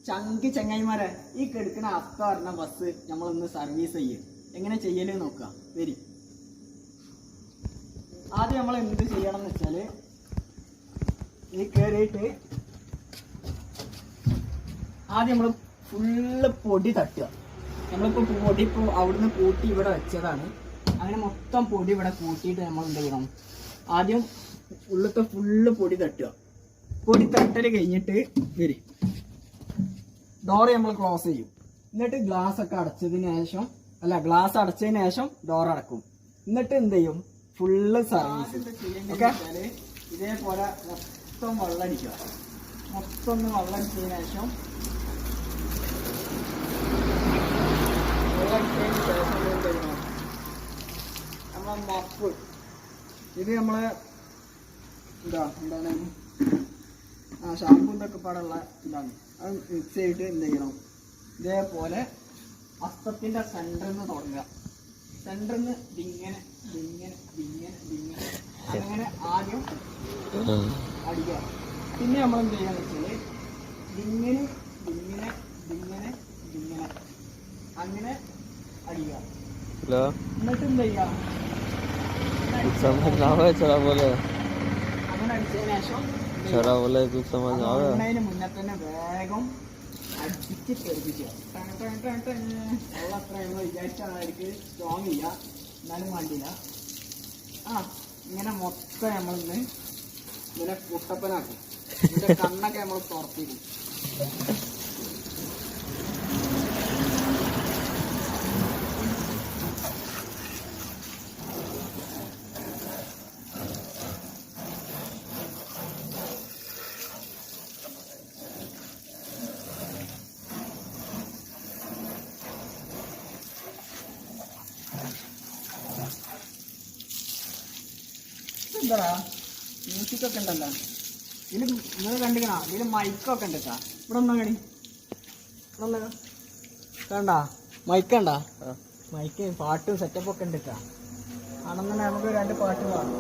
ചങ്കി ചങ്ങായിമാരെ ഈ കെടുക്കുന്ന അസ്ത പറഞ്ഞ ബസ് നമ്മളൊന്ന് സർവീസ് ചെയ്യും. എങ്ങനെ ചെയ്യല് നോക്കുക. വരി. ആദ്യം നമ്മൾ എന്ത് ചെയ്യണം എന്ന് വെച്ചാൽ ഈ കയറിയിട്ട് ആദ്യം നമ്മൾ ഫുള്ള് പൊടി തട്ടുക. നമ്മളിപ്പോൾ പൊടി ഇപ്പോൾ അവിടുന്ന് കൂട്ടി ഇവിടെ വെച്ചതാണ്. അങ്ങനെ മൊത്തം പൊടി ഇവിടെ കൂട്ടിയിട്ട് നമ്മൾ എന്ത് ചെയ്യണം, ആദ്യം ഉള്ളത്തെ ഫുള്ള് പൊടി തട്ടുക. പൊടി തട്ടൽ കഴിഞ്ഞിട്ട് വരും ഡോറ് നമ്മൾ ക്ലോസ് ചെയ്യും. എന്നിട്ട് ഗ്ലാസ് ഒക്കെ അടച്ചതിന് ശേഷം ഗ്ലാസ് അടച്ചതിന് ശേഷം ഡോർ അടക്കും. എന്നിട്ട് എന്ത് ചെയ്യും, ഫുള്ള് സർവീസ്. ഓക്കെ, ഇതേപോലെ മൊത്തം വെള്ളം അടിക്കുക. മൊത്തം ഒന്ന് വെള്ളം അടിച്ചതിന് ശേഷം നമ്മളെ മപ്പ് ഇത് നമ്മളെ എന്താണ് ഷാമ്പൂ ഇതൊക്കെ പാടുള്ള ഇതാണ്. അത് മിക്സ് ചെയ്തിട്ട് എന്ത് ചെയ്യണം, ഇതേപോലെ അസ്തത്തിൻ്റെ സെൻറ്ററിൽ നിന്ന് തുടങ്ങുക. സെൻറ്ററിൽ നിന്ന് ഇങ്ങനെ അങ്ങനെ ആദ്യം അടിക്കുക. പിന്നെ നമ്മൾ എന്ത് ചെയ്യാന്ന് വെച്ചാൽ ഇങ്ങനെ അങ്ങനെ അടിക്കുക. എന്നിട്ട് എന്ത് ചെയ്യുക, അങ്ങനെ അടിച്ചതിന് ശേഷം മുന്നേ തന്നെ വേഗം അടിച്ച് തെറിപ്പിക്കുക. വെള്ളം അത്ര നമ്മൾ വിചാരിച്ചായിരിക്കും സ്ട്രോങ് ചെയ്യുക, എന്നാലും വേണ്ടില്ല. ഇങ്ങനെ മൊത്തം നമ്മളിന്ന് ഇങ്ങനെ കുട്ടപ്പനാക്കും. ഇതിന്റെ കണ്ണൊക്കെ നമ്മൾ തുറപ്പിക്കും. എന്താ മ്യൂസിക്കൊക്കെ ഉണ്ടല്ലോ ഇതിൽ, നിങ്ങൾ കണ്ടിക്കണ ഇതിൽ മൈക്കൊക്കെ ഉണ്ട് കേട്ടാ. ഇവിടെ ഒന്നാ കണി, ഇവിടെ ഒന്ന് കണ്ട മൈക്കുണ്ടാ, മൈക്ക് പാട്ടും സെറ്റപ്പൊക്കെ ഉണ്ട് കേട്ടാ. ആണെന്നുണ്ടെങ്കിൽ നമുക്ക് 2 പാട്ട് പാടാം.